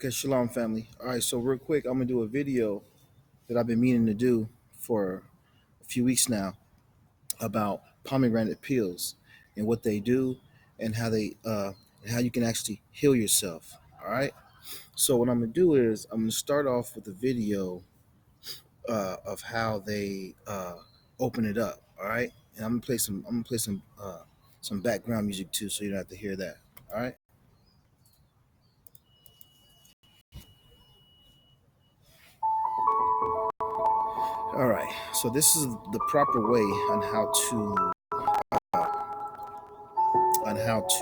Okay, shalom, family. All right, so real quick, I'm gonna do a video that I've been meaning to do for a few weeks now about pomegranate peels and what they do and how you can actually heal yourself. All right. So what I'm gonna do is I'm gonna start off with a video of how they open it up. All right, and I'm gonna play some background music too, so you don't have to hear that. All right. All right. So this is the proper way on how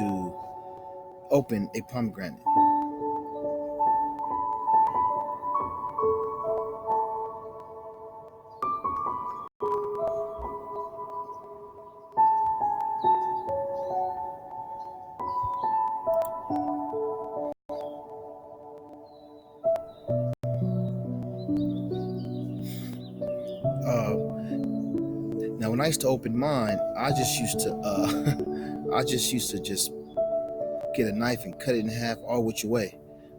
to open a pomegranate. Now, when I used to open mine, I just used to I just used to just get a knife and cut it in half all which way.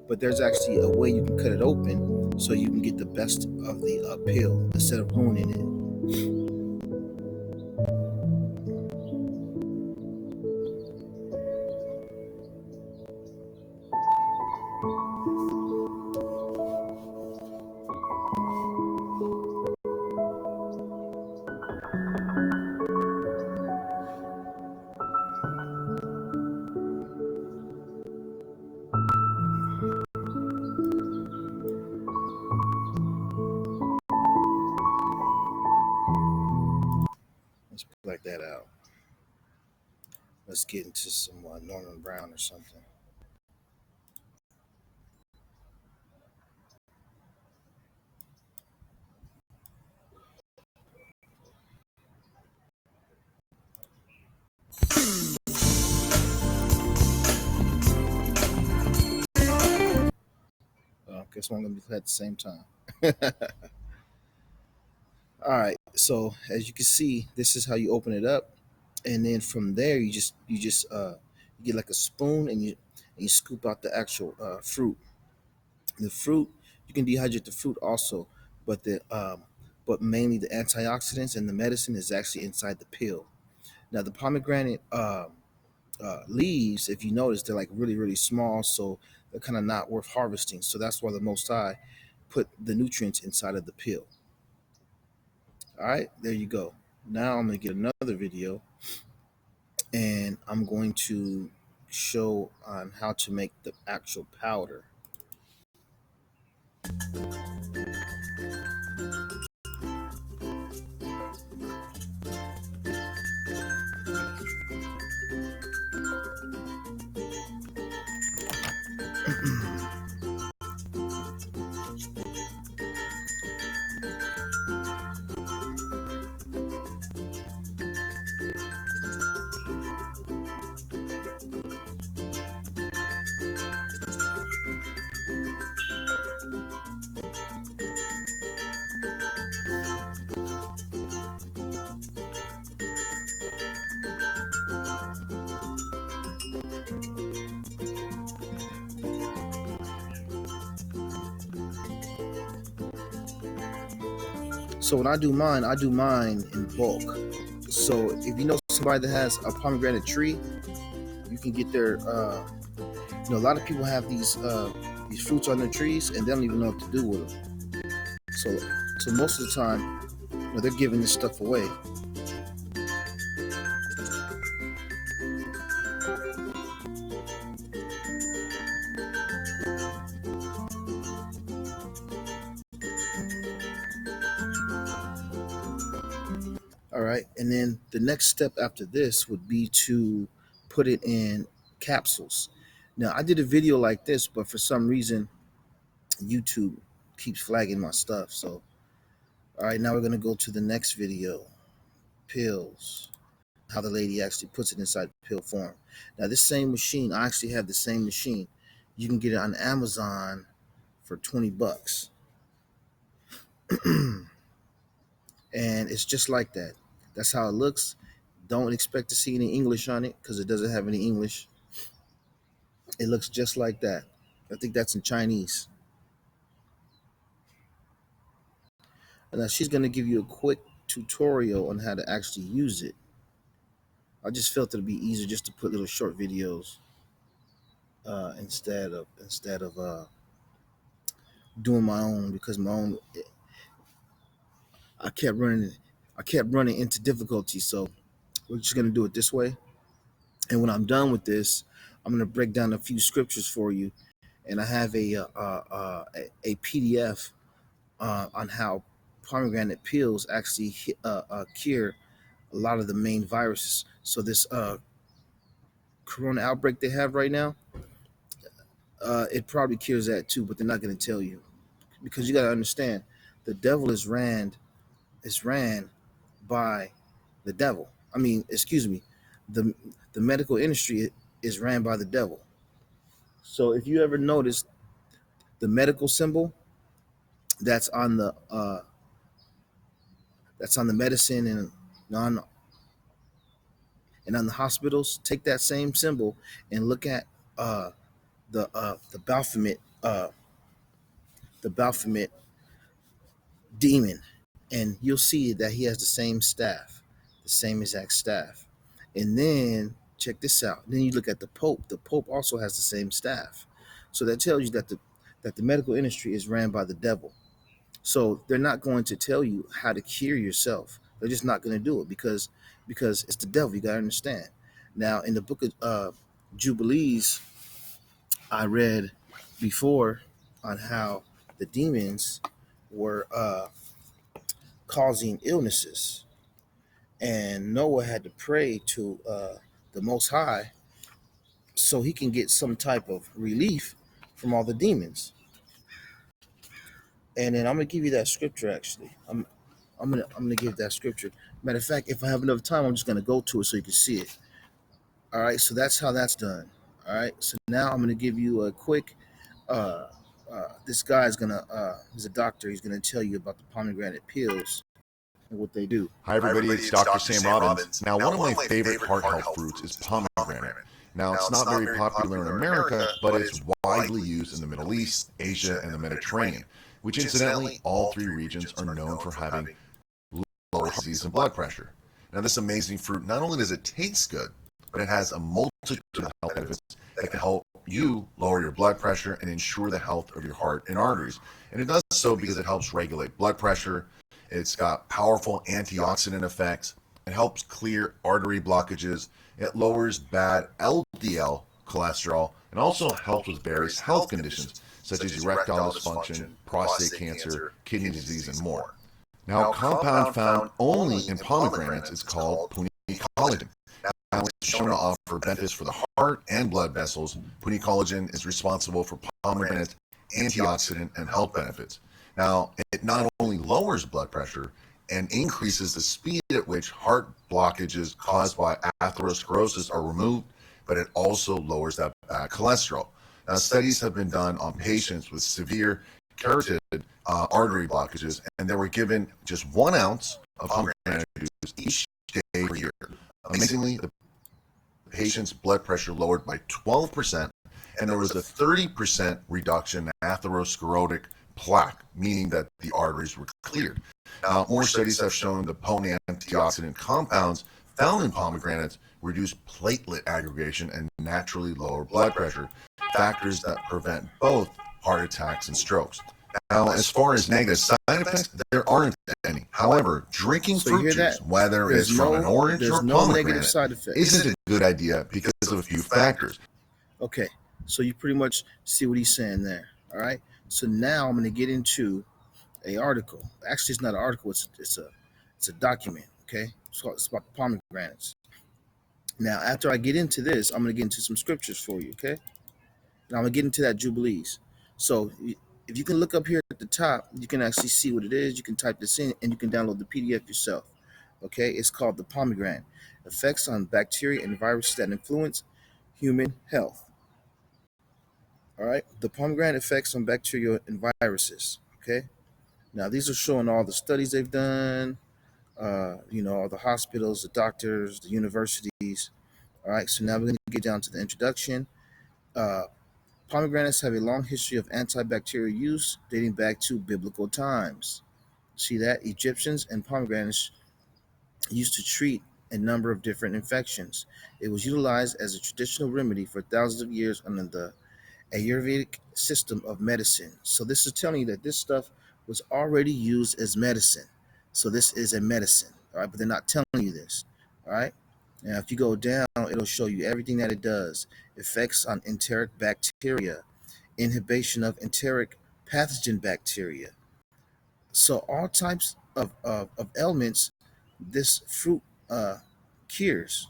But there's actually a way you can cut it open so you can get the best of the peel instead of ruining it. Let's black that out. Let's get into some Norman Brown or something. Guess I'm gonna be at the same time. All right. So as you can see, this is how you open it up, and then from there you get like a spoon and you scoop out the actual fruit. The fruit, you can dehydrate the fruit also, but but mainly the antioxidants and the medicine is actually inside the peel. Now the pomegranate leaves, if you notice, they're like really small, so they're kind of not worth harvesting. So that's why the Most High put the nutrients inside of the peel. All right, there you go. Now I'm gonna get another video, and I'm going to show on how to make the actual powder. So when I do mine in bulk. So if you know somebody that has a pomegranate tree, you can get their. A lot of people have these fruits on their trees and they don't even know what to do with them. So most of the time, they're giving this stuff away. All right, and then the next step after this would be to put it in capsules. Now I did a video like this, but for some reason YouTube keeps flagging my stuff. So all right, now we're gonna go to the next video, pills. How the lady actually puts it inside pill form. Now this same machine, I actually have the same machine. You can get it on Amazon for 20 bucks. And it's just like that. That's how it looks. Don't expect to see any English on it because it doesn't have any English. It looks just like that. I think that's in Chinese. And now she's going to give you a quick tutorial on how to actually use it. I just felt it'd be easier just to put little short videos instead of doing my own, because my own I kept running I kept running into difficulty. So we're just going to do it this way. And when I'm done with this, I'm going to break down a few scriptures for you. And I have a PDF on how pomegranate peels actually cure a lot of the main viruses. So this corona outbreak they have right now, it probably cures that too, but they're not going to tell you, because you got to understand, the devil is ran by the devil. I mean, excuse me, the the medical industry is ran by the devil. So if you ever notice the medical symbol that's on the medicine and on the hospitals, take that same symbol and look at uh, the Baphomet demon, and you'll see that he has the same staff, the same exact staff. And then check this out. Then you look at the Pope. The Pope also has the same staff. So that tells you that the medical industry is ran by the devil. So they're not going to tell you how to cure yourself. They're just not going to do it because it's the devil. You got to understand. Now, in the book of Jubilees, I read before on how the demons were causing illnesses, and Noah had to pray to the Most High so he can get some type of relief from all the demons. And then I'm gonna give you that scripture. Actually, I'm gonna give that scripture. Matter of fact, if I have enough time, I'm just gonna go to it so you can see it. All right, so that's how that's done. All right, so now I'm gonna give you a quick. Uh, this guy's gonna. He's a doctor. He's gonna tell you about the pomegranate pills and what they do. Hi, everybody. It's Dr. Sam Robbins. Now, one of my favorite heart health fruits is pomegranate. Now, it's not very popular in America, but it's widely used in the Middle East, Asia, and the Mediterranean, which incidentally, all three regions are known for having low heart disease and blood pressure. Now, this amazing fruit, not only does it taste good, but it has a multitude of health benefits that can help you lower your blood pressure and ensure the health of your heart and arteries. And it does so because it helps regulate blood pressure. It's got powerful antioxidant effects. It helps clear artery blockages. It lowers bad LDL cholesterol and also helps with various health conditions such as erectile dysfunction, prostate cancer, kidney disease, and more. Now, a compound found only in pomegranates is called collagen. Now, it's shown to offer benefits for the heart and blood vessels. Collagen is responsible for pomegranate antioxidant and health benefits. Now, it not only lowers blood pressure and increases the speed at which heart blockages caused by atherosclerosis are removed, but it also lowers that bad cholesterol. Now, studies have been done on patients with severe carotid artery blockages, and they were given just 1 ounce of pomegranate juice each day for a year. Amazingly, the patient's blood pressure lowered by 12%, and there was a 30% reduction in atherosclerotic plaque, meaning that the arteries were cleared. Now, more studies have shown the potent antioxidant compounds found in pomegranates reduce platelet aggregation and naturally lower blood pressure, factors that prevent both heart attacks and strokes. Now, as far as negative side effects, there aren't any. However, drinking fruit juice, whether it's from an orange or pomegranate, isn't a good idea because of a few factors. Okay, so you pretty much see what he's saying there. All right, so now I'm going to get into a article. Actually, it's not an article. It's a document. Okay, it's about the pomegranates. Now, after I get into this, I'm going to get into some scriptures for you. Okay, and I'm going to get into that Jubilees. So if you can look up here at the top, you can actually see what it is. You can type this in and you can download the PDF yourself. Okay, it's called the pomegranate: effects on bacteria and viruses that influence human health. All right, the pomegranate effects on bacteria and viruses. Okay, now these are showing all the studies they've done. All the hospitals, the doctors, the universities. All right, so now we're going to get down to the introduction. Uh, Pomegranates have a long history of antibacterial use dating back to biblical times. See that? Egyptians and pomegranates used to treat a number of different infections. It was utilized as a traditional remedy for thousands of years under the Ayurvedic system of medicine. So this is telling you that this stuff was already used as medicine. So this is a medicine, all right? But they're not telling you this, all right? Now, if you go down, it'll show you everything that it does: effects on enteric bacteria, inhibition of enteric pathogen bacteria. So all types of ailments this fruit cures,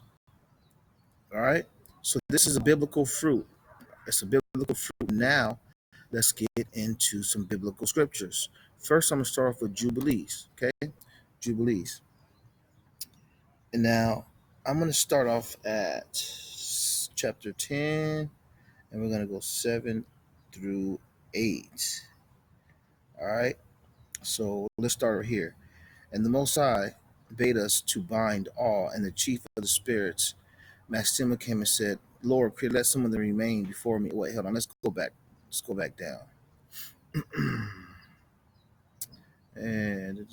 all right? So this is a biblical fruit. It's a biblical fruit. Now, let's get into some biblical scriptures. First, I'm going to start off with Jubilees, okay? Jubilees. And now, I'm going to start off at chapter 10, and we're going to go 7 through 8. All right? So, let's start right here. And the Most High bade us to bind all, and the chief of the spirits, Maxima, came and said, Lord, could let some of them remain before me. Wait, hold on. Let's go back. Let's go back down. And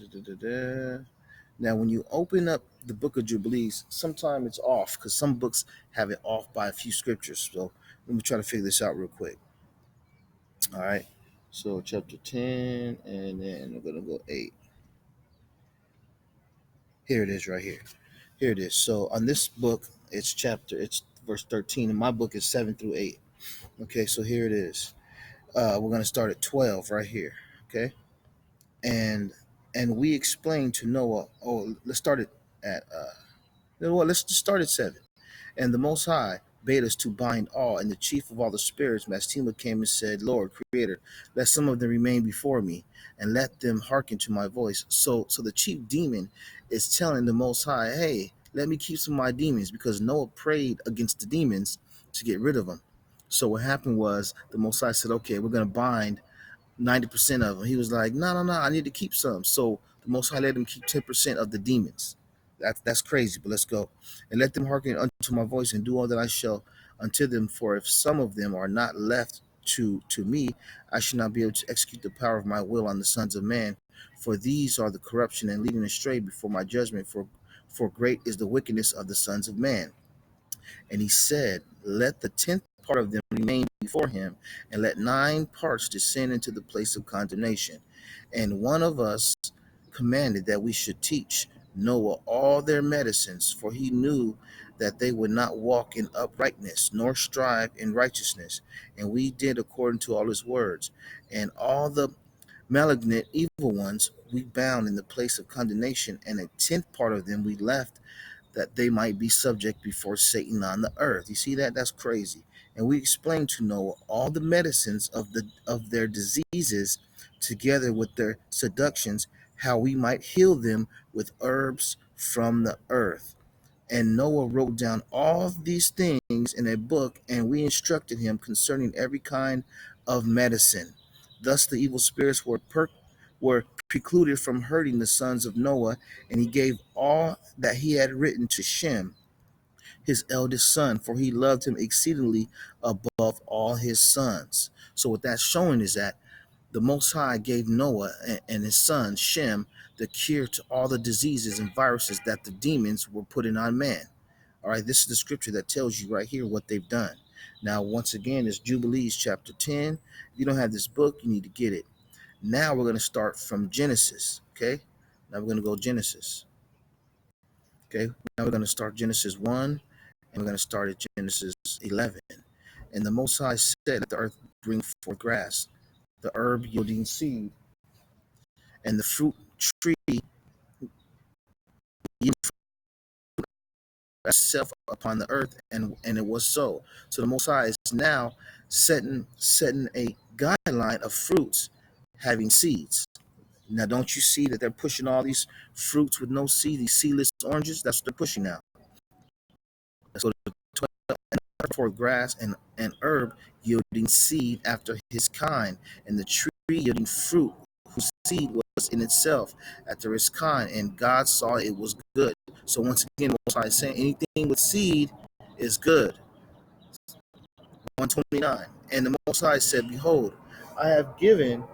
now, when you open up the book of Jubilees, sometimes it's off because some books have it off by a few scriptures. So let me try to figure this out real quick. All right. So chapter 10, and then we're going to go 8. Here it is right here. Here it is. So on this book, it's verse 13, and my book is 7 through 8. Okay, so here it is. We're going to start at 12 right here. Okay. And we explained to Noah. Oh, let's start it at you know what? Let's just start at 7. And the Most High bade us to bind all, and the chief of all the spirits, Mastema, came and said, Lord, Creator, let some of them remain before me, and let them hearken to my voice. So the chief demon is telling the Most High, hey, let me keep some of my demons, because Noah prayed against the demons to get rid of them. So what happened was the Most High said, okay, we're going to bind 90% of them. He was like, no, no, no, I need to keep some. So the Most High let him keep 10% of the demons. That's crazy, but let's go. And let them hearken unto my voice and do all that I shall unto them. For if some of them are not left to me, I shall not be able to execute the power of my will on the sons of man. For these are the corruption and leading astray before my judgment. For great is the wickedness of the sons of man. And he said, let the 10th part of them remain before him, and let 9 parts descend into the place of condemnation. And one of us commanded that we should teach Noah all their medicines, for he knew that they would not walk in uprightness, nor strive in righteousness. And we did according to all his words. And all the malignant evil ones we bound in the place of condemnation, and a 10th part of them we left, that they might be subject before Satan on the earth. You see that? That's crazy. And we explained to Noah all the medicines of their diseases, together with their seductions, how we might heal them with herbs from the earth. And Noah wrote down all these things in a book, and we instructed him concerning every kind of medicine. Thus the evil spirits were precluded from hurting the sons of Noah, and he gave all that he had written to Shem, his eldest son, for he loved him exceedingly above all his sons. So what that's showing is that the Most High gave Noah and his son Shem the cure to all the diseases and viruses that the demons were putting on man. All right, this is the scripture that tells you right here what they've done. Now, once again, it's Jubilees chapter 10. If you don't have this book, you need to get it. Now we're going to start from Genesis. Okay, now we're going to go Genesis. Okay, now we're going to start Genesis 1, and we're going to start at Genesis 11. And the Most High said, let the earth bring forth grass, the herb yielding seed, and the fruit tree itself upon the earth, and it was so. So the Most High is now setting a guideline of fruits having seeds. Now, don't you see that they're pushing all these fruits with no seed, these seedless oranges? That's what they're pushing now. So the 12 and for grass and herb yielding seed after his kind, and the tree yielding fruit whose seed was in itself after its kind, and God saw it was good. So once again, Most High is saying anything with seed is good. 129. And the Most High said, Behold, I have given